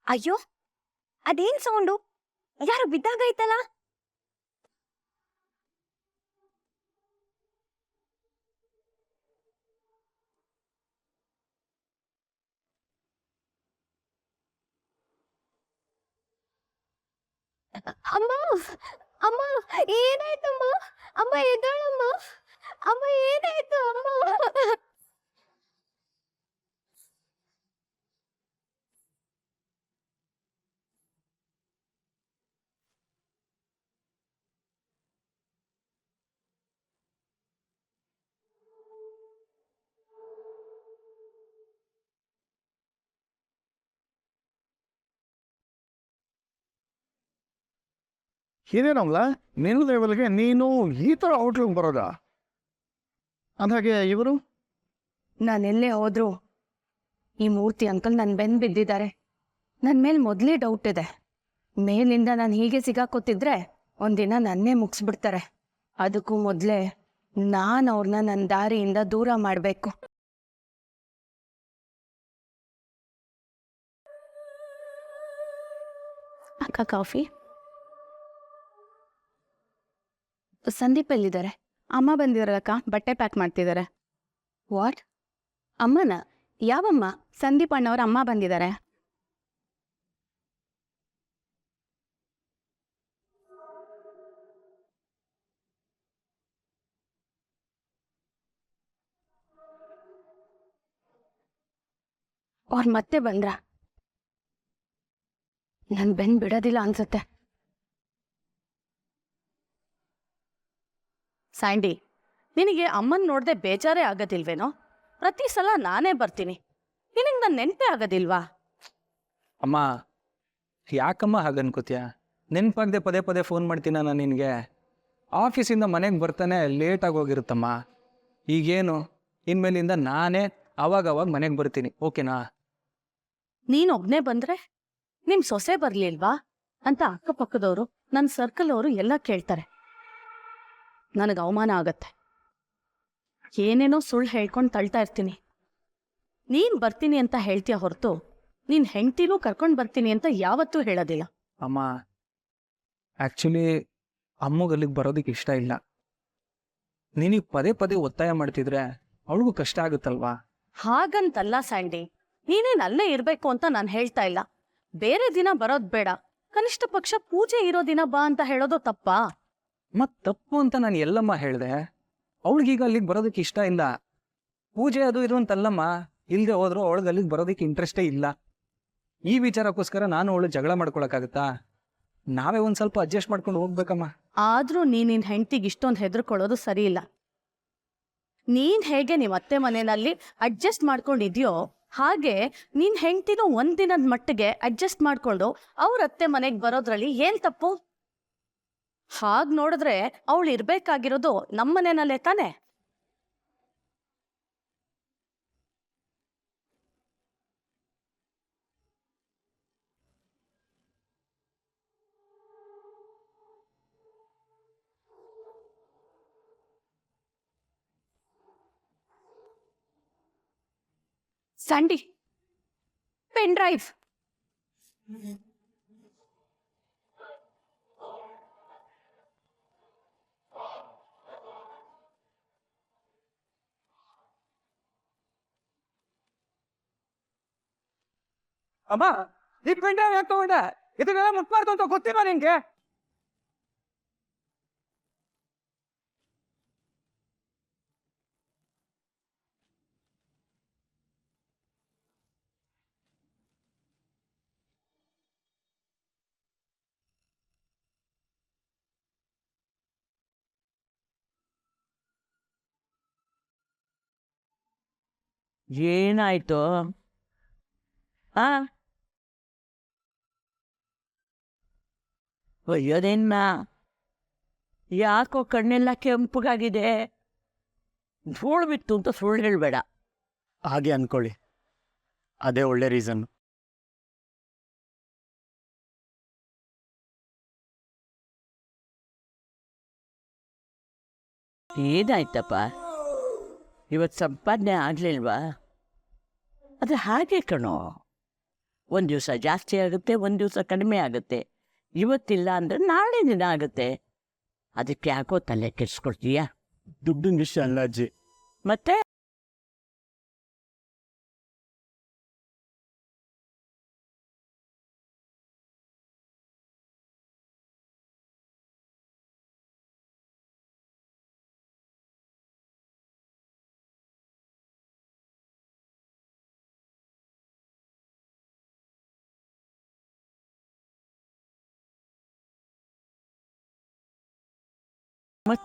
ಅಯ್ಯೋ, ಅದೇನ್ ಸೌಂಡು? ಯಾರು ಬಿದ್ದಾಗೈತಲ್ಲ? ಅಮ್ಮ, ಅಮ್ಮ, ಏನಾಯ್ತಮ್ಮ? ಅಮ್ಮ ಎದ್ದೇಳಮ್ಮ. ಅಮ್ಮ ಏನಾಯ್ತು ಅಮ್ಮ? ಇದೇನಲ್ಲ ನಿನ್ನ ಲೆವೆಲ್ಗೆ ನೀನು ಈ ಥರ ಔಟ್ಲುಕ್ ಬರೋದಾ? ಅಂದಾಗೆ ಇವರು ನಾನೆಲ್ಲೇ ಹೋದ್ರು ಈ ಮೂರ್ತಿ ಅಂಕಲ್ ನನ್ನ ಬೆನ್ ಬಿದ್ದಿದ್ದಾರೆ. ನನ್ನ ಮೇಲೆ ಮೊದಲೇ ಡೌಟ್ ಇದೆ. ಮೇಲಿಂದ ನಾನು ಹೀಗೆ ಸಿಗಾಕೋತಿದ್ರೆ ಒಂದಿನ ನನ್ನೇ ಮುಗಿಸ್ಬಿಡ್ತಾರೆ. ಅದಕ್ಕೂ ಮೊದಲೇ ನಾನು ಅವ್ರನ್ನ ನನ್ನ ದಾರಿಯಿಂದ ದೂರ ಮಾಡಬೇಕು. ಅಕ್ಕ ಕಾಫಿ? ಸಂದೀಪ್ ಎಲ್ಲಿದ್ದಾರೆ? ಅಮ್ಮ ಬಂದಿರಲ್ಲಕ್ಕ, ಬಟ್ಟೆ ಪ್ಯಾಕ್ ಮಾಡ್ತಿದ್ದಾರೆ. ವಾಟ್? ಅಮ್ಮನ? ಯಾವಮ್ಮ? ಸಂದೀಪ್ ಅಣ್ಣವ್ರ ಅಮ್ಮ ಬಂದಿದ್ದಾರೆ. ಅವ್ರು ಮತ್ತೆ ಬಂದ್ರ? ನನ್ ಬೆನ್ ಬಿಡೋದಿಲ್ಲ ಅನ್ಸುತ್ತೆ. ಸ್ಯಾಂಡಿ, ನಿನಗೆ ಅಮ್ಮನ್ ನೋಡ್ದೆ ಬೇಜಾರೇ ಆಗೋದಿಲ್ವೇನೋ? ಪ್ರತಿ ಸಲ ನಾನೇ ಬರ್ತೀನಿ, ನಿನಗೆ ನನ್ನ ನೆನಪೇ ಆಗೋದಿಲ್ವಾ? ಅಮ್ಮ, ಯಾಕಮ್ಮ ಹಾಗನ್ಕೋತೀಯ? ನೆನಪಾಗದೆ ಪದೇ ಪದೇ ಫೋನ್ ಮಾಡ್ತೀನ ನಾನು ನಿನಗೆ? ಆಫೀಸಿಂದ ಮನೆಗೆ ಬರ್ತಾನೆ ಲೇಟಾಗಿ ಹೋಗಿರುತ್ತಮ್ಮ. ಈಗೇನು, ಇನ್ಮೇಲಿಂದ ನಾನೇ ಅವಾಗವಾಗ ಮನೆಗೆ ಬರ್ತೀನಿ, ಓಕೆನಾ? ನೀನೊಬ್ನೇ ಬಂದ್ರೆ ನಿಮ್ ಸೊಸೆ ಬರ್ಲಿಲ್ವಾ ಅಂತ ಅಕ್ಕಪಕ್ಕದವರು, ನನ್ನ ಸರ್ಕಲ್ ಅವರು ಎಲ್ಲ ಕೇಳ್ತಾರೆ. ನನಗೆ ಅವಮಾನ ಆಗತ್ತೆ. ಏನೇನೋ ಸುಳ್ಳು ಹೇಳ್ಕೊಂಡು ತಳ್ತಾ ಇರ್ತೀನಿ. ನೀನ್ ಬರ್ತೀನಿ ಅಂತ ಹೇಳ್ತೀಯ ಹೊರತು ನೀನ್ ಹೆಂಡ್ತಿನೂ ಕರ್ಕೊಂಡು ಬರ್ತೀನಿ ಅಂತ ಯಾವತ್ತೂ ಹೇಳೋದಿಲ್ಲ. ಅಮ್ಮ, ಆ್ಯಕ್ಚುಲಿ ಅಮ್ಮಗಲ್ಲಿಗೆ ಬರೋದಕ್ಕೆ ಇಷ್ಟ ಇಲ್ಲ. ನಿನಗೆ ಪದೇ ಪದೇ ಒತ್ತಾಯ ಮಾಡ್ತಿದ್ರೆ ಅವಳಿಗೂ ಕಷ್ಟ ಆಗುತ್ತಲ್ವಾ? ಹಾಗಂತಲ್ಲ ಸ್ಯಾಂಡಿ, ನೀನೇನ್ ಅಲ್ಲೇ ಇರ್ಬೇಕು ಅಂತ ನಾನು ಹೇಳ್ತಾ ಇಲ್ಲ. ಬೇರೆ ದಿನ ಬರೋದ್ ಬೇಡ, ಕನಿಷ್ಠ ಪಕ್ಷ ಪೂಜೆ ಇರೋ ದಿನ ಬಾ ಅಂತ ಹೇಳೋದು ತಪ್ಪಾ? ಮತ್ ತಪ್ಪು ಅಂತ ನಾನು ಎಲ್ಲಮ್ಮ ಹೇಳ್ದೆ? ಅವಳಿಗೀಗ ಅಲ್ಲಿಗೆ ಬರೋದಕ್ಕೆ ಇಷ್ಟ ಇಲ್ಲ. ಪೂಜೆ ಅದು ಇದು ಅಂತಲ್ಲಮ್ಮ, ಇಲ್ಲದೆ ಹೋದ್ರು ಅವಳಿಗೆ ಅಲ್ಲಿಗೆ ಬರೋದಕ್ಕೆ ಇಂಟ್ರೆಸ್ಟೇ ಇಲ್ಲ. ಈ ವಿಚಾರಕ್ಕೋಸ್ಕರ ನಾನು ಅವಳು ಜಗಳ ಮಾಡ್ಕೊಳಕ್ಕಾಗತ್ತಾ? ನಾವೇ ಒಂದ್ ಸ್ವಲ್ಪ ಅಡ್ಜಸ್ಟ್ ಮಾಡ್ಕೊಂಡು ಹೋಗ್ಬೇಕಮ್ಮ. ಆದ್ರೂ ನಿನ್ ಹೆಂಡ್ತಿಗೆ ಇಷ್ಟೊಂದು ಹೆದರ್ಕೊಳ್ಳೋದು ಸರಿ ಇಲ್ಲ. ನೀನ್ ಹೇಗೆ ನಿಮ್ ಅತ್ತೆ ಮನೆಯಲ್ಲಿ ಅಡ್ಜಸ್ಟ್ ಮಾಡ್ಕೊಂಡಿದ್ಯೋ ಹಾಗೆ ನಿನ್ ಹೆಂಡ್ತಿನೂ ಒಂದಿನದ ಮಟ್ಟಿಗೆ ಅಡ್ಜಸ್ಟ್ ಮಾಡ್ಕೊಂಡು ಅವ್ರ ಅತ್ತೆ ಮನೆಗೆ ಬರೋದ್ರಲ್ಲಿ ಏನ್ ತಪ್ಪು? ಹಾಗ್ ನೋಡಿದ್ರೆ ಅವಳು ಇರ್ಬೇಕಾಗಿರೋದು ನಮ್ಮನೆನಲ್ಲೇ ತಾನೆ. Sandy, pen drive. ಅಮ್ಮ, ಈ ಪೆಂಡ ಯಾಕೆ ತಗೊಂಡೆ? ಇದನ್ನೆಲ್ಲ ಮುಟ್ಬಾರ್ದು ಅಂತ ಗೊತ್ತಿಲ್ಲ ನಿನ್ಗೆ? ಏನಾಯ್ತು? ಆ ಅಯ್ಯೋದೇನ್ನ, ಯಾಕೋ ಕಣ್ಣೆಲ್ಲ ಕೆಂಪಗಾಗಿದೆ? ಧೂಳು ಬಿತ್ತು ಅಂತ ಸುಳ್ಳು ಹೇಳ್ಬೇಡ. ಹಾಗೆ ಅನ್ಕೊಳ್ಳಿ, ಅದೇ ಒಳ್ಳೆ ರೀಸನ್. ಏನಾಯ್ತಪ್ಪ? ಇವತ್ತು ಸಂಪಾದನೆ ಆಗ್ಲಿಲ್ವಾ? ಅದು ಹಾಗೆ ಕಣೋ, ಒಂದು ದಿವಸ ಜಾಸ್ತಿ ಆಗುತ್ತೆ, ಒಂದು ದಿವಸ ಕಡಿಮೆ ಆಗುತ್ತೆ. ಇವತ್ತಿಲ್ಲ ಅಂದರೆ ನಾಳೆ ದಿನ ಆಗುತ್ತೆ. ಅದಕ್ಕೆ ಯಾಕೋ ತಲೆ ಕೆಡಿಸ್ಕೊಳ್ತೀಯಾ? ದುಡ್ಡಿನ ವಿಷಯ ಅಲ್ಲ ಅಜ್ಜಿ. ಮತ್ತೆ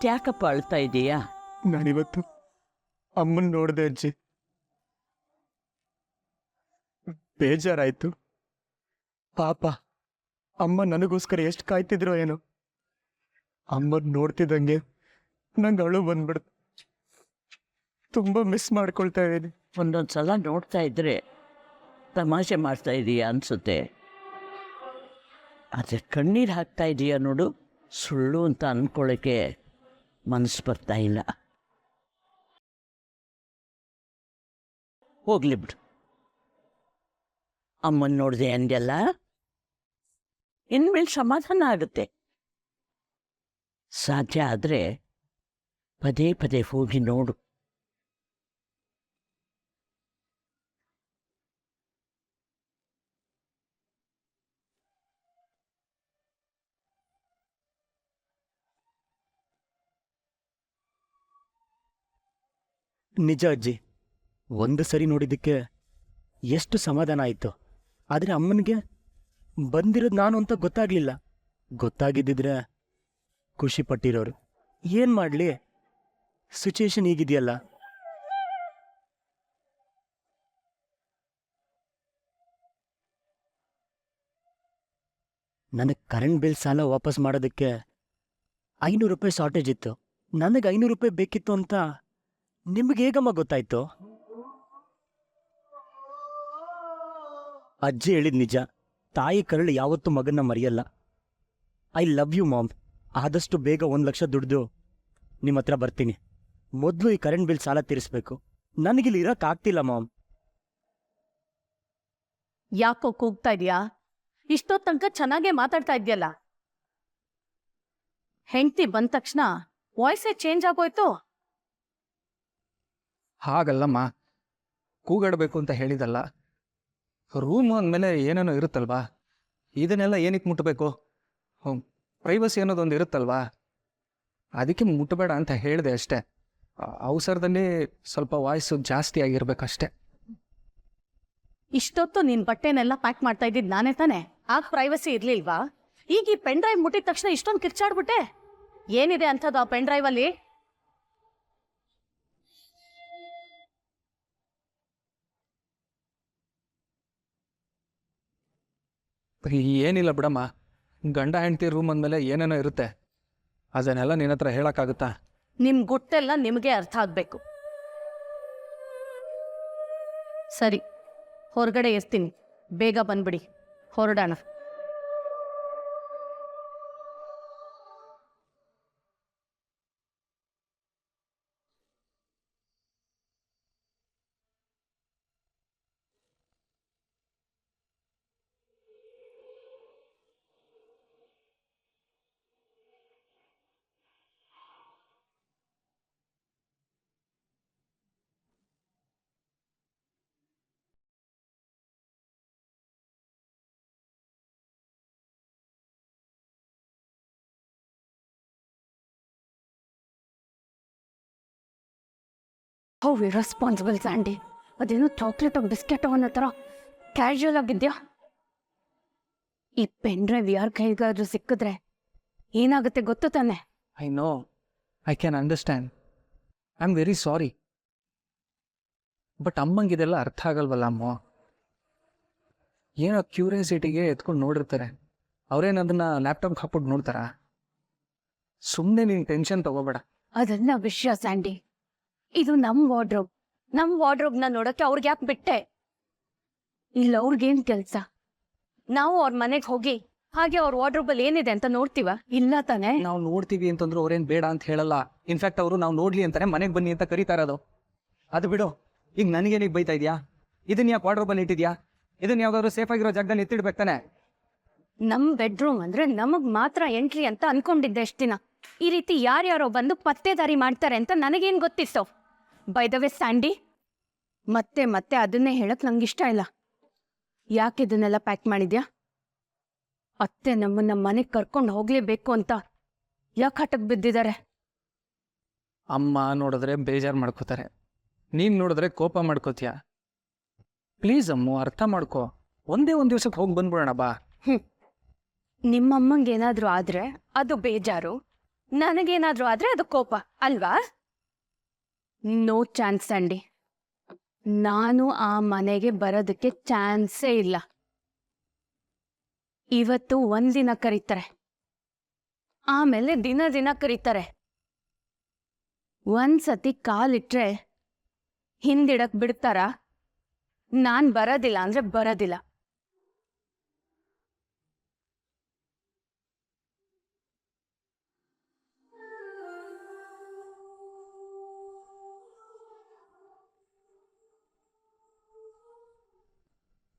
ಯಾಕಪ್ಪ ಅಳ್ತಾ ಇದೀಯಾ? ನಾನಿವತ್ತು ಅಮ್ಮನ್ ನೋಡಿದೆ ಅಜ್ಜಿ, ಬೇಜಾರಾಯ್ತು. ಪಾಪ ಅಮ್ಮ ನನಗೋಸ್ಕರ ಎಷ್ಟು ಕಾಯ್ತಿದ್ರೋ ಏನೋ. ಅಮ್ಮನ್ ನೋಡ್ತಿದ್ದಂಗೆ ನಂಗೆ ಅಳು ಬಂದ್ಬಿಡ್ತು. ತುಂಬಾ ಮಿಸ್ ಮಾಡ್ಕೊಳ್ತಾ ಇದ್ದೀನಿ. ಒಂದೊಂದು ಸಲ ನೋಡ್ತಾ ಇದ್ರೆ ತಮಾಷೆ ಮಾಡ್ತಾ ಇದೀಯಾ ಅನಿಸುತ್ತೆ. ಆದರೆ ಕಣ್ಣೀರು ಹಾಕ್ತಾ ಇದೀಯಾ ನೋಡು, ಸುಳ್ಳು ಅಂತ ಅಂದ್ಕೊಳ್ಳೋಕ್ಕೆ ಮನಸ್ಸು ಬರ್ತಾ ಇಲ್ಲ. ಹೋಗ್ಲಿ ಬಿಡು. ಅಮ್ಮನ ನೋಡಿದೆ ಅಂದೆಲ್ಲ, ಇನ್ಮೇಲೆ ಸಮಾಧಾನ ಆಗುತ್ತೆ. ಸಾಧ್ಯ ಆದರೆ ಪದೇ ಪದೇ ಹೋಗಿ ನೋಡು. ನಿಜ ಅಜ್ಜಿ, ಒಂದು ಸರಿ ನೋಡಿದ್ದಕ್ಕೆ ಎಷ್ಟು ಸಮಾಧಾನ ಆಯಿತು. ಆದರೆ ಅಮ್ಮನಿಗೆ ಬಂದಿರೋದು ನಾನು ಅಂತ ಗೊತ್ತಾಗ್ಲಿಲ್ಲ. ಗೊತ್ತಾಗಿದ್ದಿದ್ರೆ ಖುಷಿ ಪಟ್ಟಿರೋರು. ಏನು ಮಾಡಲಿ, ಸಿಚುಯೇಷನ್ ಹೀಗಿದೆಯಲ್ಲ. ನನಗೆ ಕರೆಂಟ್ ಬಿಲ್ ಸಾಲ ವಾಪಸ್ ಮಾಡೋದಕ್ಕೆ 500 ರೂಪಾಯಿ ಶಾರ್ಟೇಜ್ ಇತ್ತು. ನನಗೆ 500 ರೂಪಾಯಿ ಬೇಕಿತ್ತು ಅಂತ ನಿಮ್ಗೆ ಹೇಗಮ್ಮ ಗೊತ್ತಾಯ್ತು? ಅಜ್ಜಿ ಹೇಳಿದ್ ನಿಜ. ತಾಯಿ ಕರಳು ಯಾವತ್ತೂ ಮಗನ್ನ ಮರೆಯಲ್ಲ. I love you mom. ಆದಷ್ಟು ಬೇಗ 1 ಲಕ್ಷ ದುಡ್ದು ನಿಮ್ಮ ಹತ್ರ ಬರ್ತೀನಿ. ಮೊದಲು ಈ ಕರೆಂಟ್ ಬಿಲ್ ಸಾಲ ತೀರಿಸ್ಬೇಕು. ನನಗಿಲ್ಲಿ ಇರೋಕ್ಕಾಗ್ತಿಲ್ಲ ಮಾಮ್. ಯಾಕೋ ಕೂಗ್ತಾ ಇದೀಯಾ? ಇಷ್ಟೊತ್ತು ತನಕ ಚೆನ್ನಾಗೇ ಮಾತಾಡ್ತಾ ಇದ್ಯಲ್ಲ. ಹೆಂಡ್ತಿ ಬಂದ ತಕ್ಷಣ ವಾಯ್ಸೇ ಚೇಂಜ್ ಆಗೋಯ್ತು. ಹಾಗಲ್ಲಮ್ಮ, ಕೂಗಾಡಬೇಕು ಅಂತ ಹೇಳಿದಲ್ಲ. ರೂಮ್ ಅಂದಮೇಲೆ ಏನೇನೋ ಇರುತ್ತಲ್ವಾ, ಇದನ್ನೆಲ್ಲ ಏನಕ್ಕೆ ಮುಟ್ಟಬೇಕು? ಪ್ರೈವಸಿ ಅನ್ನೋದೊಂದು ಇರುತ್ತಲ್ವಾ, ಅದಕ್ಕೆ ಮುಟ್ಟಬೇಡ ಅಂತ ಹೇಳಿದೆ ಅಷ್ಟೇ. ಅವಸರದಲ್ಲಿ ಸ್ವಲ್ಪ ವಾಯ್ಸು ಜಾಸ್ತಿ ಆಗಿರ್ಬೇಕಷ್ಟೆ. ಇಷ್ಟೊತ್ತು ನಿನ್ ಬಟ್ಟೆನೆಲ್ಲ ಪ್ಯಾಕ್ ಮಾಡ್ತಾ ಇದ್ದಿದ್ ನಾನೇ ತಾನೆ? ಆಗ ಪ್ರೈವಸಿ ಇರ್ಲಿಲ್ವಾ? ಈಗ ಈ ಪೆನ್ ಡ್ರೈವ್ ಮುಟ್ಟಿದ ತಕ್ಷಣ ಇಷ್ಟೊಂದು ಕಿರ್ಚಾಡ್ಬಿಟ್ಟೆ. ಏನಿದೆ ಅಂಥದ್ದು ಆ ಪೆನ್ ಡ್ರೈವ್ ಅಲ್ಲಿ? ಏನಿಲ್ಲ ಬಿಡಮ್ಮ, ಗಂಡ ಹೆಂಡ್ತಿ ರೂಮ್ ಅಂದಮೇಲೆ ಏನೇನೋ ಇರುತ್ತೆ. ಅದನ್ನೆಲ್ಲ ನಿನ್ನ ಹತ್ರ ಹೇಳೋಕ್ಕಾಗುತ್ತಾ? ನಿಮ್ ಗುಟ್ಟೆಲ್ಲ ನಿಮಗೆ ಅರ್ಥ ಆಗ್ಬೇಕು. ಸರಿ, ಹೊರಗಡೆ ಇರ್ತೀನಿ, ಬೇಗ ಬಂದ್ಬಿಡಿ, ಹೊರಡೋಣ. How irresponsible Sandy. ಅದೇನೋ ಚಾಕ್ಲೇಟೋ ಬಿಸ್ಕೆಟೋ ಅನ್ನೋ ಥರ ಕ್ಯಾಶುಯಲ್ ಆಗಿದ್ಯಾ? ಈ ಪೆನ್ ಡ್ರೈವ್ ಯಾರ ಕೈಗಾದ್ರೂ ಸಿಕ್ಕಿದ್ರೆ ಏನಾಗುತ್ತೆ ಗೊತ್ತು ತಾನೆ? I know, I can understand. I am very sorry. But ಅಮ್ಮಂಗಿದೆಲ್ಲ ಅರ್ಥ ಆಗಲ್ವಲ್ಲ ಅಮ್ಮ. ಏನೋ ಕ್ಯೂರಿಯಾಸಿಟಿಗೆ ಎತ್ಕೊಂಡು ನೋಡಿರ್ತಾರೆ. ಅವ್ರೇನು ಅದನ್ನ ಲ್ಯಾಪ್ಟಾಪ್ಗೆ ಹಾಕ್ಬಿಟ್ಟು ನೋಡ್ತಾರಾ? ಸುಮ್ಮನೆ ನೀನು ಟೆನ್ಷನ್ ತಗೋಬೇಡ. ಅದೆಲ್ಲ ವಿಷಯ ಸ್ಯಾಂಡಿ. ಇದು ನಮ್ಮ ವಾರ್ಡ್ರೋಬ್ನ ನೋಡಕ್ಕೆ ಅವ್ರಿಗೆ ಯಾಕೆ ಬಿಟ್ಟೆ? ಇಲ್ಲ ಅವ್ರಿಗೇನ್ ಕೆಲ್ಸ? ನಾವು ಅವ್ರ ಮನೆಗೆ ಹೋಗಿ ಹಾಗೆ ಅವ್ರ ವಾರ್ಡ್ರೋಬಲ್ಲಿ ಏನಿದೆ ಅಂತ ನೋಡ್ತೀವ? ಇಲ್ಲ ತಾನೆ? ನಾವು ನೋಡ್ತೀವಿ ಅಂತಂದ್ರು ಅವ್ರೇನು ಬೇಡ ಅಂತ ಹೇಳಲ್ಲ. ಇನ್ಫ್ಯಾಕ್ಟ್ ಅವರು ನಾವು ನೋಡ್ಲಿ ಅಂತಾನೆ ಮನೆಗೆ ಬನ್ನಿ ಅಂತ ಕರೀತಾ ಇರೋದು. ಅದು ಬಿಡು, ಈಗ ನನಗೇನಿಗೆ ಬೈತಾ ಇದೆಯಾ? ಇದನ್ನ ಯಾಕೆ ವಾರ್ಡ್ರೋಬಲ್ಲಿ ಇಟ್ಟಿದ್ಯಾ? ಇದನ್ನ ಯಾವ್ದಾದ್ರು ಸೇಫ್ ಆಗಿರೋ ಜಾಗದಲ್ಲಿ ಎತ್ತಿಡ್ಬೇಕು ತಾನೆ. ನಮ್ ಬೆಡ್ರೂಮ್ ಅಂದ್ರೆ ನಮಗ್ ಮಾತ್ರ ಎಂಟ್ರಿ ಅಂತ ಅನ್ಕೊಂಡಿದ್ದೆ ಎಷ್ಟ್ ದಿನ. ಈ ರೀತಿ ಯಾರ್ಯಾರೋ ಬಂದು ಪತ್ತೇದಾರಿ ಮಾಡ್ತಾರೆ ಅಂತ ನನಗೇನ್ ಗೊತ್ತಿತ್ತು. ಬೈ ದ ವೇ ಸ್ಯಾಂಡಿ, ಮತ್ತೆ ಮತ್ತೆ ಅದನ್ನೇ ಹೇಳಕ್ ನಂಗಿಷ್ಟ ಇಲ್ಲ. ಯಾಕೆ ಇದನ್ನೆಲ್ಲ ಪ್ಯಾಕ್ ಮಾಡಿದ್ಯಾ? ಅತ್ತೆ ನಮ್ಮನ್ನ ಮನೆಗ್ ಕರ್ಕೊಂಡು ಹೋಗ್ಲೇಬೇಕು ಅಂತ ಯಾಕೆ ಹಠಕ್ ಬಿದ್ದಿದ್ದಾರೆ? ಅಮ್ಮ ನೋಡಿದ್ರೆ ಬೇಜಾರು ಮಾಡ್ಕೋತಾರೆ, ನೀನ್ ನೋಡಿದ್ರೆ ಕೋಪ ಮಾಡ್ಕೋತೀಯ. ಪ್ಲೀಸ್ ಅಮ್ಮು, ಅರ್ಥ ಮಾಡ್ಕೋ. ಒಂದೇ ಒಂದ್ ದಿವ್ಸಕ್ಕೆ ಹೋಗಿ ಬಂದ್ಬಿಡೋಣ ಬಾ. ನಿಮ್ಮಮ್ಮಂಗೇನಾದ್ರೂ ಆದ್ರೆ ಅದು ಬೇಜಾರು, ನನಗೇನಾದ್ರೂ ಆದ್ರೆ ಅದು ಕೋಪ ಅಲ್ವಾ? No chance Sandy. ನಾನು ಆ ಮನೆಗೆ ಬರೋದಕ್ಕೆ ಚಾನ್ಸೇ ಇಲ್ಲ. ಇವತ್ತು ಒಂದಿನ ಕರೀತಾರೆ, ಆಮೇಲೆ ದಿನ ದಿನ ಕರೀತಾರೆ. ಒಂದ್ಸತಿ ಕಾಲಿಟ್ರೆ ಹಿಂದಿಡಕ್ ಬಿಡ್ತಾರ? ನಾನ್ ಬರೋದಿಲ್ಲ ಅಂದ್ರೆ ಬರೋದಿಲ್ಲ.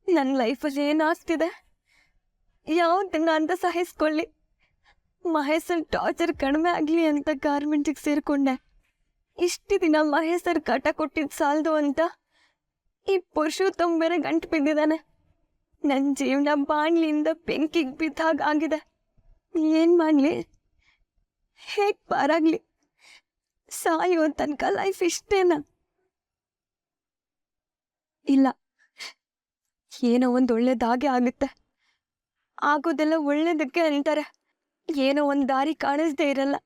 ನನ್ನ ಲೈಫಲ್ಲಿ ಏನಾಗ್ತಿದೆ? ಯಾವ್ದನ್ನ ಅಂತ ಸಹಿಸ್ಕೊಳ್ಳಿ. ಮಹೇಶನ್ ಟಾರ್ಚರ್ ಕಡಿಮೆ ಆಗಲಿ ಅಂತ ಗಾರ್ಮೆಂಟಿಗೆ ಸೇರಿಕೊಂಡೆ. ಇಷ್ಟು ದಿನ ಮಹೇಶರ್ ಕಾಟ ಕೊಟ್ಟಿದ್ದು ಸಾಲದು ಅಂತ ಈ ಪುರುಷೋತ್ತಮ ಬೇರೆ ಗಂಟು ಬಿದ್ದಿದ್ದಾನೆ. ನನ್ನ ಜೀವನ ಬಾಣ್ಲಿಂದ ಬೆಂಕಿಗೆ ಬಿದ್ದಾಗ ಆಗಿದೆ. ಏನು ಮಾಡಲಿ? ಹೇಗೆ ಪಾರಾಗಲಿ? ಸಾಯೋ ತನಕ ಲೈಫ್ ಇಷ್ಟೇನಾ? ಇಲ್ಲ, ಏನೋ ಒಂದು ಒಳ್ಳೇದಾಗೆ ಆಗುತ್ತೆ. ಆಗೋದೆಲ್ಲ ಒಳ್ಳೇದಕ್ಕೆ ಅಂತಾರೆ. ಏನೋ ಒಂದು ದಾರಿ ಕಾಣಿಸ್ದೇ ಇರಲ್ಲ.